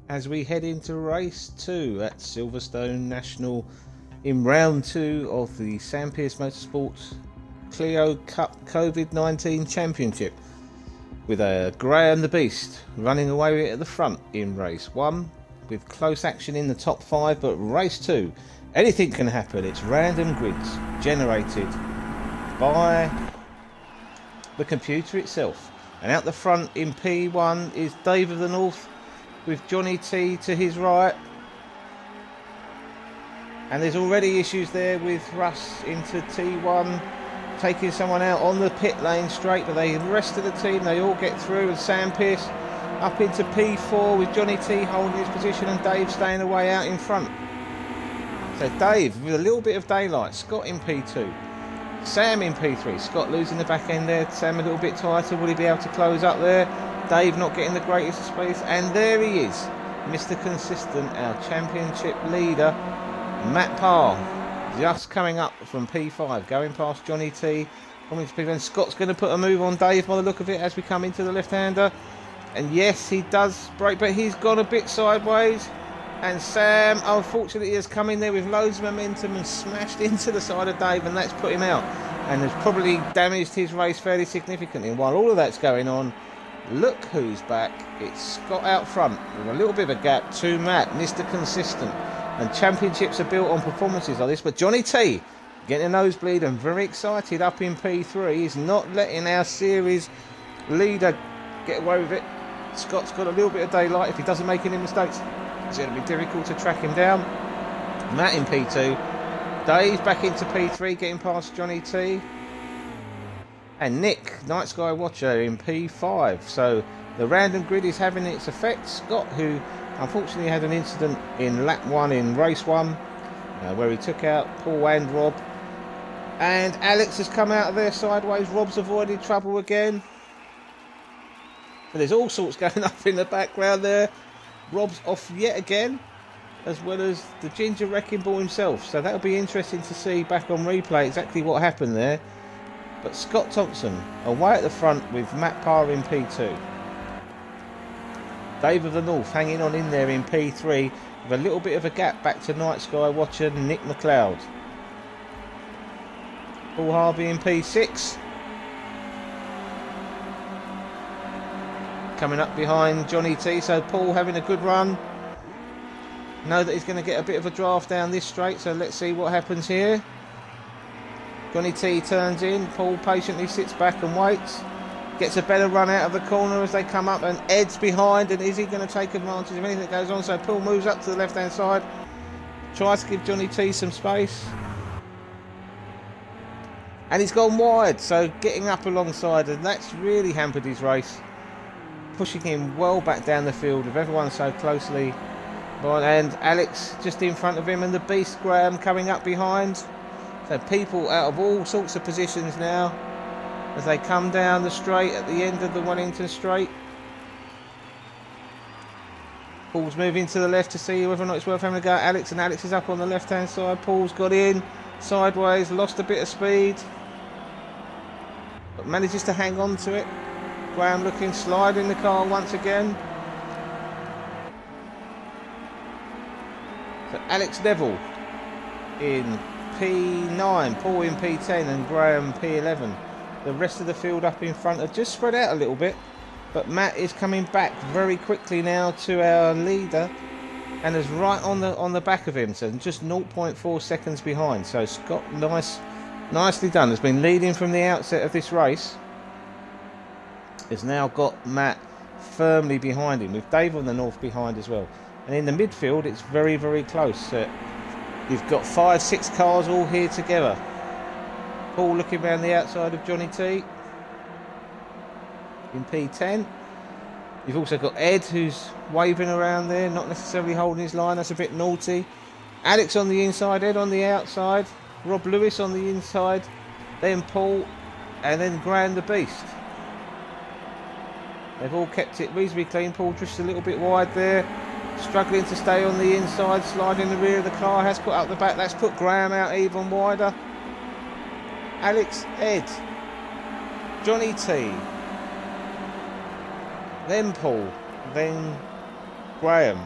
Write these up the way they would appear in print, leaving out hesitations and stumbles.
as we head into race 2 at Silverstone National in round 2 of the Sam Pearce Motorsport Clio Cup COVID-19 Championship, with Graham the Beast running away with it at the front in race 1 with close action in the top 5. But race 2, anything can happen. It's random grids generated by the computer itself, and out the front in P1 is Dave of the North with Johnny T to his right, and there's already issues there with Russ into T1 taking someone out on the pit lane straight, but the rest of the team, they all get through, and Sam Pearce up into P4 with Johnny T holding his position and Dave staying away out in front. So Dave with a little bit of daylight, Scott in P2, Sam in P3, Scott losing the back end there, Sam a little bit tighter, will he be able to close up there? Dave not getting the greatest space, and there he is, Mr. Consistent, our championship leader, Matt Parr, just coming up from P5, going past Johnny T, coming to P1. Scott's going to put a move on Dave by the look of it as we come into the left-hander, and yes, he does break, but he's gone a bit sideways, and Sam unfortunately has come in there with loads of momentum and smashed into the side of Dave, and that's put him out and has probably damaged his race fairly significantly. And while all of that's going on, look who's back. It's Scott out front with a little bit of a gap to Matt, Mr. Consistent. And championships are built on performances like this. But Johnny T getting a nosebleed and very excited up in P3. He's not letting our series leader get away with it. Scott's got a little bit of daylight. If he doesn't make any mistakes, it's going to be difficult to track him down. Matt in P2. Dave back into P3, getting past Johnny T. And Nick, Night Sky Watcher, in P5. So the random grid is having its effect. Scott, who unfortunately had an incident in lap 1 in race 1, where he took out Paul and Rob. And Alex has come out of there sideways. Rob's avoided trouble again. But there's all sorts going up in the background there. Rob's off yet again, as well as the Ginger Wrecking Ball himself. So that'll be interesting to see back on replay exactly what happened there. But Scott Thompson away at the front with Matt Parr in P2. Dave of the North hanging on in there in P3 with a little bit of a gap back to Night Sky Watcher Nick McLeod. Paul Harvey in P6. Coming up behind Johnny T, so Paul having a good run. Know that he's going to get a bit of a draft down this straight, so let's see what happens here. Johnny T turns in, Paul patiently sits back and waits. Gets a better run out of the corner as they come up, and Ed's behind, and is he going to take advantage of anything that goes on? So Paul moves up to the left hand side, tries to give Johnny T some space, and he's gone wide, so getting up alongside, and that's really hampered his race, pushing him well back down the field with everyone so closely behind, and Alex just in front of him, and the Beast Graham coming up behind. So people out of all sorts of positions now as they come down the straight at the end of the Wellington straight. Paul's moving to the left to see whether or not it's worth having a go at Alex, and Alex is up on the left hand side. Paul's got in sideways, lost a bit of speed, but manages to hang on to it. Graham looking, sliding the car once again. So Alex Neville in P9, Paul in P10 and Graham P11. The rest of the field up in front are just spread out a little bit, but Matt is coming back very quickly now to our leader and is right on the back of him, so just 0.4 seconds behind. So Scott, nicely done, has been leading from the outset of this race. Has now got Matt firmly behind him, with Dave on the north behind as well. And in the midfield, it's very, very close. You've got 5-6 cars all here together. Paul looking around the outside of Johnny T in P10. You've also got Ed, who's waving around there, not necessarily holding his line. That's a bit naughty. Alex on the inside, Ed on the outside, Rob Lewis on the inside, then Paul, and then Graham the Beast. They've all kept it reasonably clean. Paul just a little bit wide there, struggling to stay on the inside, sliding the rear of the car, has put up the back. That's put Graham out even wider. Alex, Ed, Johnny T, then Paul, then Graham.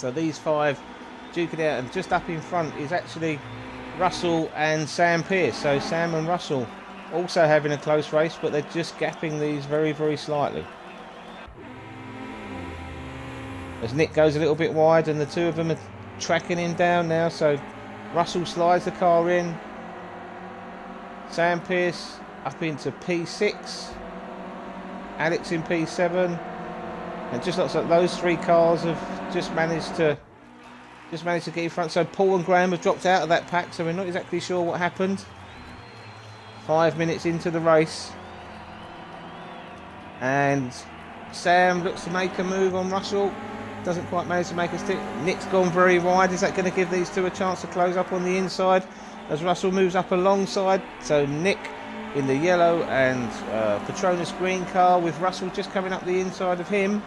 So these 5 duking it out, and just up in front is actually Russell and Sam Pearce. So Sam and Russell also having a close race, but they're just gapping these very, very slightly. As Nick goes a little bit wide, and the 2 of them are tracking him down now. So Russell slides the car in. Sam Pearce up into P6. Alex in P7. And just looks like those 3 cars have just managed to get in front. So Paul and Graham have dropped out of that pack, so we're not exactly sure what happened. 5 minutes into the race, and Sam looks to make a move on Russell. Doesn't quite manage to make a stick. Nick's gone very wide. Is that going to give these 2 a chance to close up on the inside as Russell moves up alongside? So Nick in the yellow and Petronas green car, with Russell just coming up the inside of him,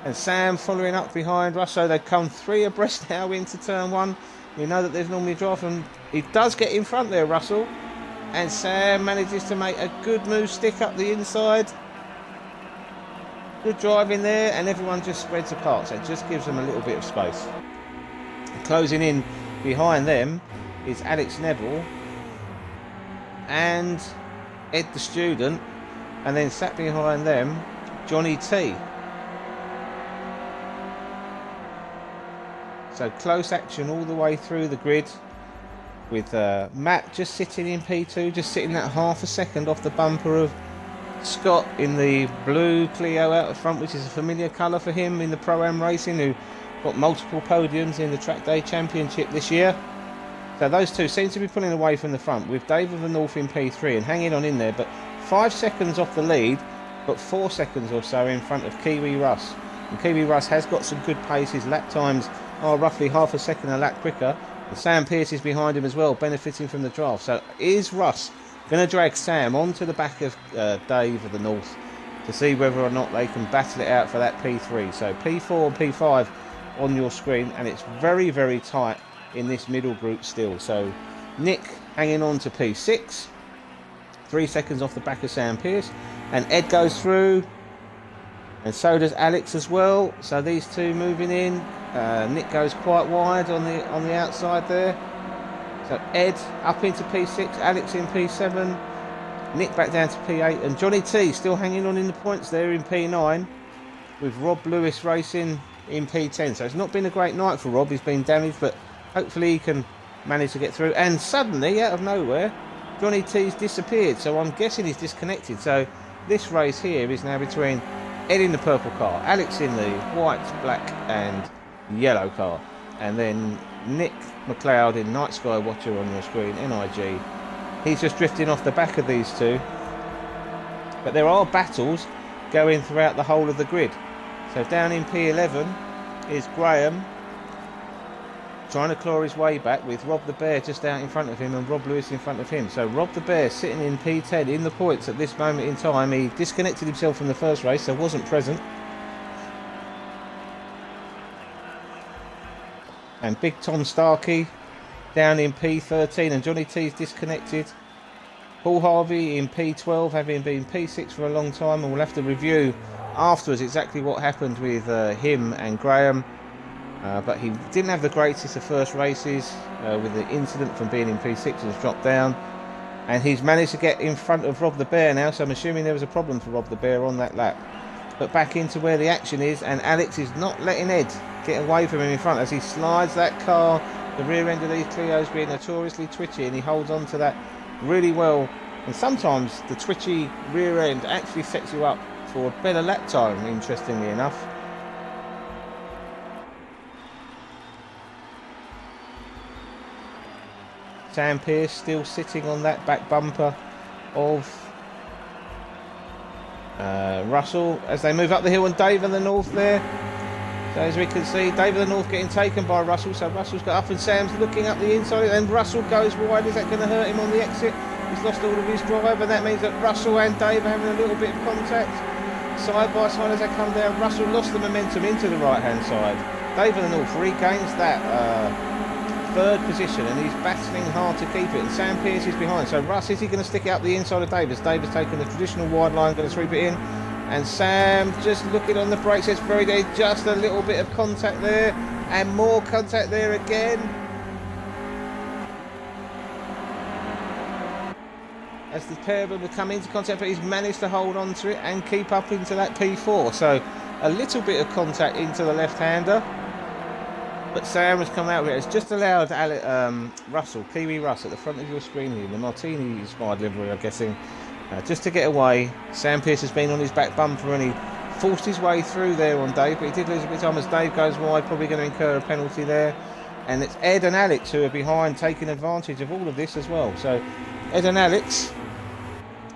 and Sam following up behind Russell. They've come 3 abreast now into turn 1. We know that there's normally a draft, and he does get in front there, Russell, and Sam manages to make a good move, stick up the inside. Good driving there, and everyone just spreads apart, so it just gives them a little bit of space. Closing in behind them is Alex Neville and Ed the student, and then sat behind them Johnny T. So close action all the way through the grid, with Matt just sitting in P2, just sitting that half a second off the bumper of Scott in the blue Clio out the front, which is a familiar colour for him in the Pro-Am racing, who got multiple podiums in the Track Day Championship this year. So those 2 seem to be pulling away from the front, with Dave of the North in P3 and hanging on in there, but 5 seconds off the lead, but 4 seconds or so in front of Kiwi Russ. And Kiwi Russ has got some good pace. His lap times are roughly half a second a lap quicker, and Sam Pearce is behind him as well, benefiting from the draft. So is Russ going to drag Sam onto the back of Dave of the North to see whether or not they can battle it out for that P3? So P4 and P5 on your screen, and it's very, very tight in this middle group still. So Nick hanging on to P6, 3 seconds off the back of Sam Pearce, and Ed goes through, and so does Alex as well. So these 2 moving in. Nick goes quite wide on the outside there. So Ed up into P6, Alex in P7, Nick back down to P8, and Johnny T still hanging on in the points there in P9, with Rob Lewis racing in P10. So it's not been a great night for Rob. He's been damaged, but hopefully he can manage to get through. And suddenly, out of nowhere, Johnny T's disappeared, so I'm guessing he's disconnected. So this race here is now between Ed in the purple car, Alex in the white, black and yellow car, and then Nick McLeod in Night Sky Watcher on your screen, NIG. He's just drifting off the back of these 2, but there are battles going throughout the whole of the grid. So down in P11 is Graham trying to claw his way back, with Rob the Bear just out in front of him and Rob Lewis in front of him. So Rob the Bear sitting in P10 in the points at this moment in time. He disconnected himself from the first race, so wasn't present. And Big Tom Starkey down in P13, and Johnny T's disconnected. Paul Harvey in P12, having been P6 for a long time, and we'll have to review afterwards exactly what happened with him and Graham. But he didn't have the greatest of first races, with the incident from being in P6 and has dropped down. And he's managed to get in front of Rob the Bear now, so I'm assuming there was a problem for Rob the Bear on that lap. But back into where the action is, and Alex is not letting Ed get away from him in front as he slides that car. The rear end of these Clios being notoriously twitchy, and he holds on to that really well. And sometimes the twitchy rear end actually sets you up for a better lap time, interestingly enough. Sam Pearce still sitting on that back bumper of Russell as they move up the hill, and Dave of the North there. So as we can see, Dave of the North getting taken by Russell. So Russell's got up, and Sam's looking up the inside, and Russell goes wide. Is that going to hurt him on the exit? He's lost all of his drive, and that means that Russell and Dave are having a little bit of contact side by side as they come down. Russell lost the momentum into the right hand side. Dave of the North regains that third position, and he's battling hard to keep it, and Sam Pearce is behind. So Russ, is he going to stick it up the inside of Dave? As Dave has taken the traditional wide line, going to sweep it in, And Sam just looking on the brakes. It's very good. Just a little bit of contact there, and more contact there again. As the pair of them have come into contact, but he's managed to hold on to it and keep up into that P4. So a little bit of contact into the left-hander. But Sam has come out with it. It's just allowed Russell, Kiwi Russ, at the front of your screen here, the Martini-inspired livery, I'm guessing, just to get away. Sam Pearce has been on his back bumper and he forced his way through there on Dave, but he did lose a bit of time as Dave goes wide, probably going to incur a penalty there. And it's Ed and Alex who are behind, taking advantage of all of this as well. So Ed and Alex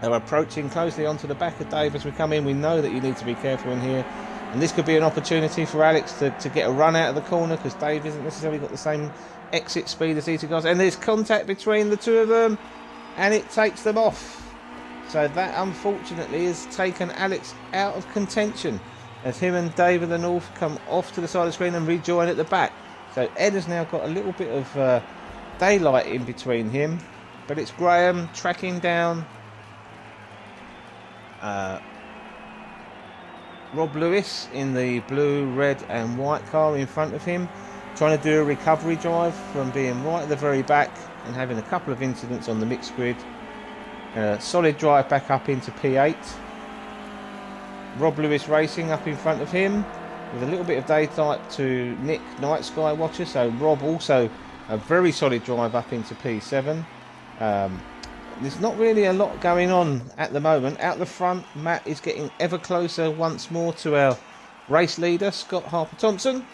are approaching closely onto the back of Dave as we come in. We know that you need to be careful in here. And this could be an opportunity for Alex to get a run out of the corner, because Dave isn't necessarily got the same exit speed as these two guys. And there's contact between the two of them, and it takes them off. So that, unfortunately, has taken Alex out of contention as him and Dave of the North come off to the side of the screen and rejoin at the back. So Ed has now got a little bit of daylight in between him, but it's Graham tracking down Rob Lewis in the blue, red and white car in front of him, trying to do a recovery drive from being right at the very back and having a couple of incidents on the mixed grid. Solid drive back up into P8. Rob Lewis Racing up in front of him with a little bit of daylight to Nick Night Sky Watcher. So Rob also a very solid drive up into P7. There's not really a lot going on at the moment. Out the front, Matt is getting ever closer once more to our race leader, Scott Harper Thompson,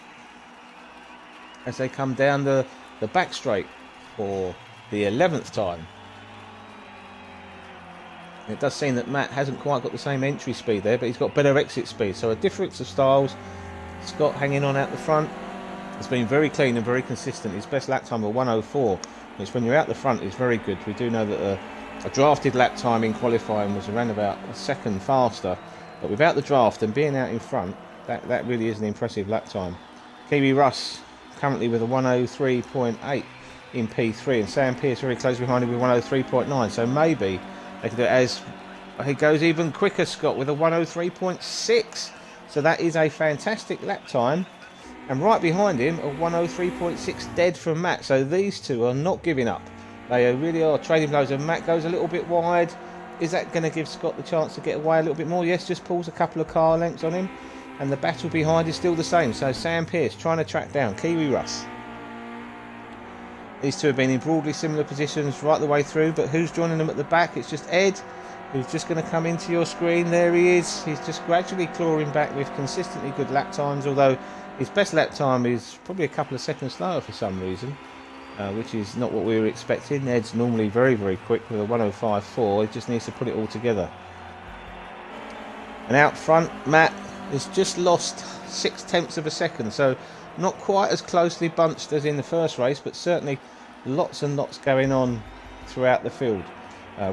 as they come down the back straight for the 11th time. It does seem that Matt hasn't quite got the same entry speed there, but he's got better exit speed. So a difference of styles. Scott hanging on out the front. It's been very clean and very consistent. His best lap time of 1:04, which when you're out the front is very good. We do know that a drafted lap time in qualifying was around about a second faster, but without the draft and being out in front, that really is an impressive lap time. Kiwi Russ currently with a 1:03.8 in P3, and Sam Pearce very close behind him with 1:03.9. So maybe they could do it as he goes even quicker, Scott, with a 1:03.6. So that is a fantastic lap time. And right behind him, a 1:03.6 dead from Matt. So these two are not giving up. They really are trading blows. And Matt goes a little bit wide. Is that going to give Scott the chance to get away a little bit more? Yes, just pulls a couple of car lengths on him. And the battle behind is still the same. So Sam Pearce trying to track down Kiwi Russ. These two have been in broadly similar positions right the way through. But who's joining them at the back? It's just Ed, who's just going to come into your screen. There he is. He's just gradually clawing back with consistently good lap times, although his best lap time is probably a couple of seconds slower for some reason, which is not what we were expecting. Ed's normally very, very quick with a 1:05.4. He just needs to put it all together. And out front, Matt has just lost 0.6 of a second, so not quite as closely bunched as in the first race, but certainly lots and lots going on throughout the field.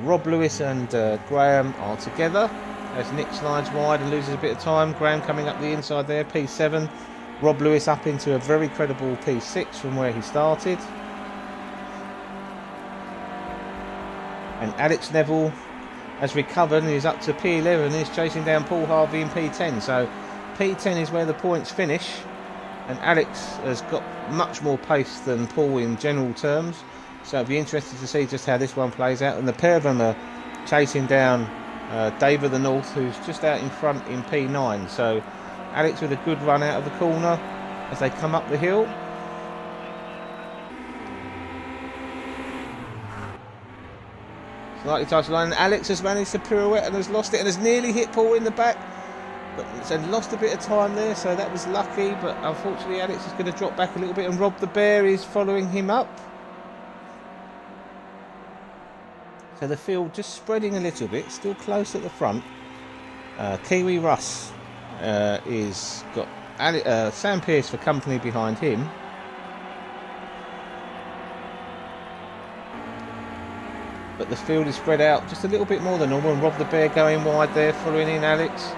Rob Lewis and Graham are together as Nick slides wide and loses a bit of time. Graham coming up the inside there, P7. Rob Lewis up into a very credible P6 from where he started. And Alex Neville has recovered and is up to P11 and is chasing down Paul Harvey in P10. So P10 is where the points finish. And Alex has got much more pace than Paul in general terms. So it'll be interesting to see just how this one plays out. And the pair of them are chasing down Dave of the North, who's just out in front in P9. So Alex with a good run out of the corner as they come up the hill. Slightly tighter line. Alex has managed to pirouette and has lost it and has nearly hit Paul in the back. But lost a bit of time there, so that was lucky. But unfortunately Alex is going to drop back a little bit, and Rob the Bear is following him up. So the field just spreading a little bit, still close at the front. Kiwi Russ is got Sam Pearce for company behind him. But the field is spread out just a little bit more than normal, and Rob the Bear going wide there, following in Alex.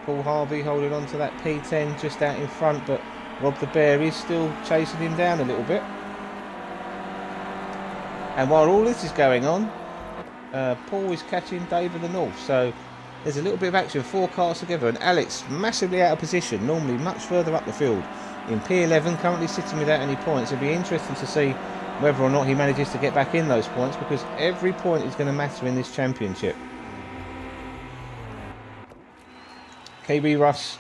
Paul Harvey holding on to that P10 just out in front, but Rob the Bear is still chasing him down a little bit. And while all this is going on, Paul is catching Dave of the North. So There's a little bit of action, 4 cars together, and Alex massively out of position, normally much further up the field. In P11, currently sitting without any points. It'll be interesting to see whether or not he manages to get back in those points, because every point is going to matter in this championship. Kiwi Russ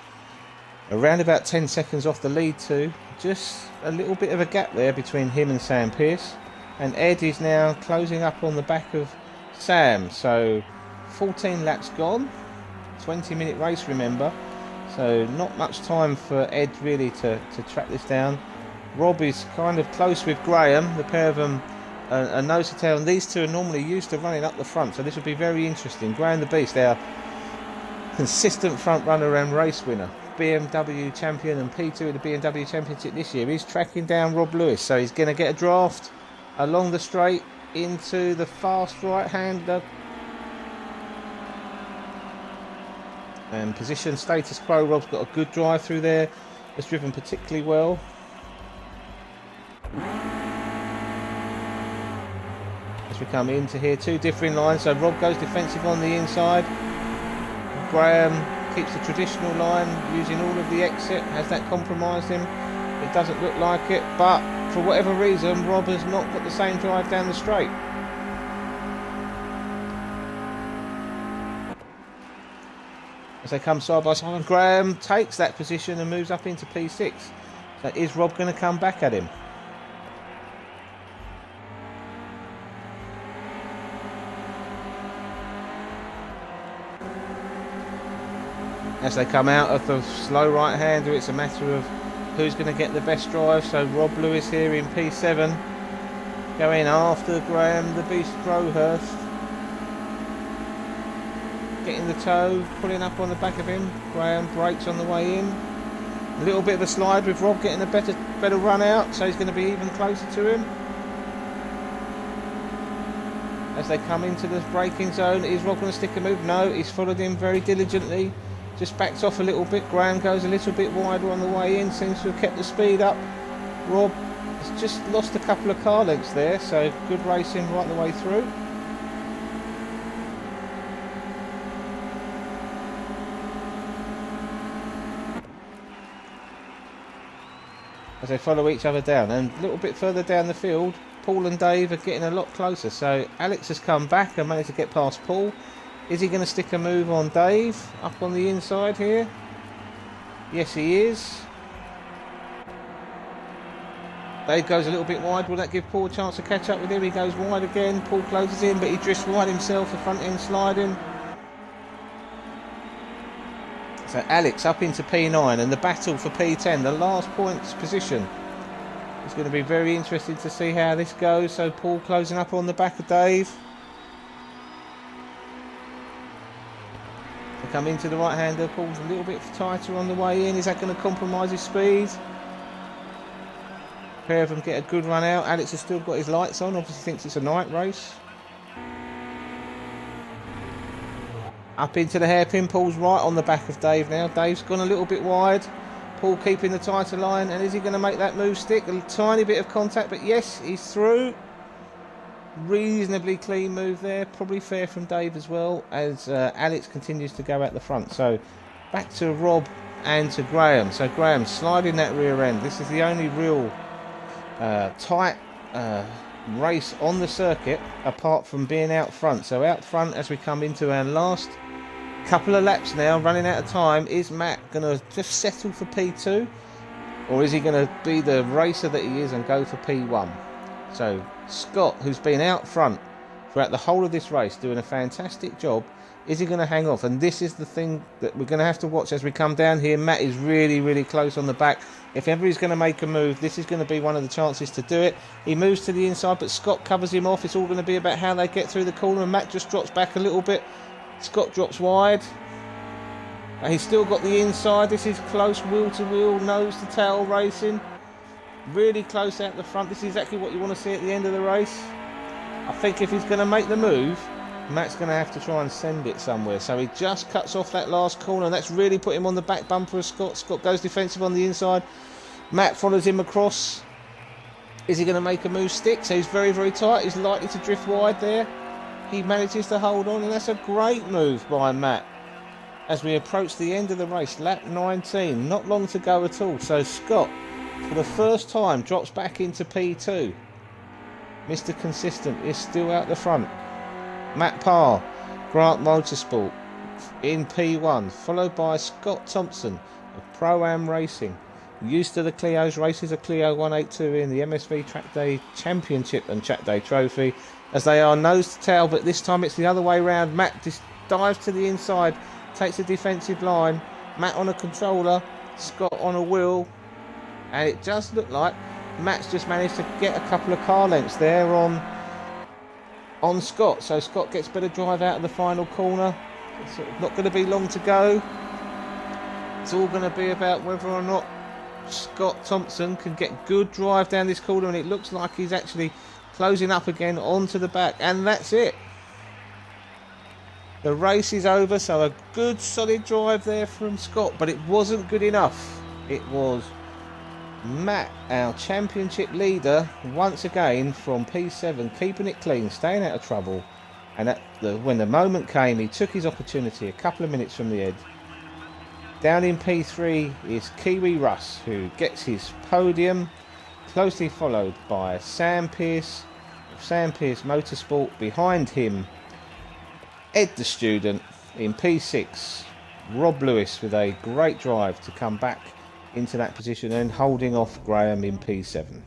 around about 10 seconds off the lead too. Just a little bit of a gap there between him and Sam Pearce. And Ed is now closing up on the back of Sam. So 14 laps gone. 20-minute race, remember. So not much time for Ed really to track this down. Rob is kind of close with Graham. The pair of them are nose to tail. And these two are normally used to running up the front. So this will be very interesting. Graham the Beast, our consistent front runner and race winner. BMW champion and P2 of the BMW Championship this year. He's tracking down Rob Lewis. So he's going to get a draft along the straight into the fast right-hander. And position status quo. Rob's got a good drive through there. It's driven particularly well. As we come into here, 2 differing lines. So Rob goes defensive on the inside. Graham keeps the traditional line, using all of the exit. Has that compromised him? It doesn't look like it, but for whatever reason, Rob has not got the same drive down the straight. As they come side by side, Graham takes that position and moves up into P6. So is Rob going to come back at him? As they come out of the slow right-hander, it's a matter of who's going to get the best drive. So Rob Lewis here in P7, going after Graham the Beast Crowhurst. Getting the toe, pulling up on the back of him. Graham brakes on the way in. A little bit of a slide with Rob getting a better run out, so he's going to be even closer to him. As they come into the braking zone, is Rob going to stick a move? No, he's followed him very diligently. Just backs off a little bit. Graham goes a little bit wider on the way in, seems to have kept the speed up. Rob has just lost a couple of car lengths there, so good racing right the way through. As they follow each other down, and a little bit further down the field, Paul and Dave are getting a lot closer. So Alex has come back and managed to get past Paul. Is he going to stick a move on Dave up on the inside here? Yes, he is. Dave goes a little bit wide. Will that give Paul a chance to catch up with him? He goes wide again. Paul closes in, but he drifts wide himself, the front end sliding. So Alex up into P9, and the battle for P10, the last points position. It's going to be very interesting to see how this goes. So Paul closing up on the back of Dave. They come into the right-hander. Paul's a little bit tighter on the way in. Is that going to compromise his speed? A pair of them get a good run out. Alex has still got his lights on. Obviously thinks it's a night race. Up into the hairpin. Paul's right on the back of Dave now. Dave's gone a little bit wide. Paul keeping the tighter line. And is he going to make that move stick? A tiny bit of contact, but yes, he's through. Reasonably clean move there. Probably fair from Dave as well, as Alex continues to go out the front. So back to Rob and to Graham. So Graham sliding that rear end. This is the only real tight race on the circuit apart from being out front. So out front as we come into our last couple of laps now, running out of time. Is Matt going to just settle for P2, or is he going to be the racer that he is and go for P1? So Scott, who's been out front throughout the whole of this race, doing a fantastic job. Is he going to hang off? And this is the thing that we're going to have to watch as we come down here. Matt is really, really close on the back. If ever he's going to make a move, this is going to be one of the chances to do it. He moves to the inside, but Scott covers him off. It's all going to be about how they get through the corner, and Matt just drops back a little bit. Scott drops wide. And he's still got the inside. This is close wheel-to-wheel, nose-to-tail racing. Really close out the front. This is exactly what you want to see at the end of the race. I think if he's going to make the move, Matt's going to have to try and send it somewhere. So he just cuts off that last corner, and that's really put him on the back bumper of Scott. Scott goes defensive on the inside. Matt follows him across. Is he going to make a move stick? So he's very, very tight. He's likely to drift wide there. He manages to hold on, and that's a great move by Matt. as we approach the end of the race, lap 19, not long to go at all. So Scott, for the first time, drops back into P2. Mr. Consistent is still out the front. Matt Parr, Grant Motorsport in P1, followed by Scott Thompson of Pro-Am Racing. Used to the Clio's races, a Clio 182 in the MSV Track Day Championship and Track Day Trophy, as they are nose to tail, but this time it's the other way round. Matt just dives to the inside, takes a defensive line. Matt on a controller, Scott on a wheel, and it just looked like Matt's just managed to get a couple of car lengths there on Scott. So Scott gets better drive out of the final corner. It's not going to be long to go. It's all going to be about whether or not Scott Thompson can get good drive down this corner, and it looks like he's actually closing up again onto the back, and that's it. The race is over, so a good solid drive there from Scott, but it wasn't good enough. It was Matt, our championship leader, once again from P7, keeping it clean, staying out of trouble, and when the moment came, he took his opportunity a couple of minutes from the edge. Down in P3 is Kiwi Russ, who gets his podium, closely followed by Sam Pearce Motorsport. Behind him, Ed the Student in P6. Rob Lewis with a great drive to come back into that position and holding off Graham in P7.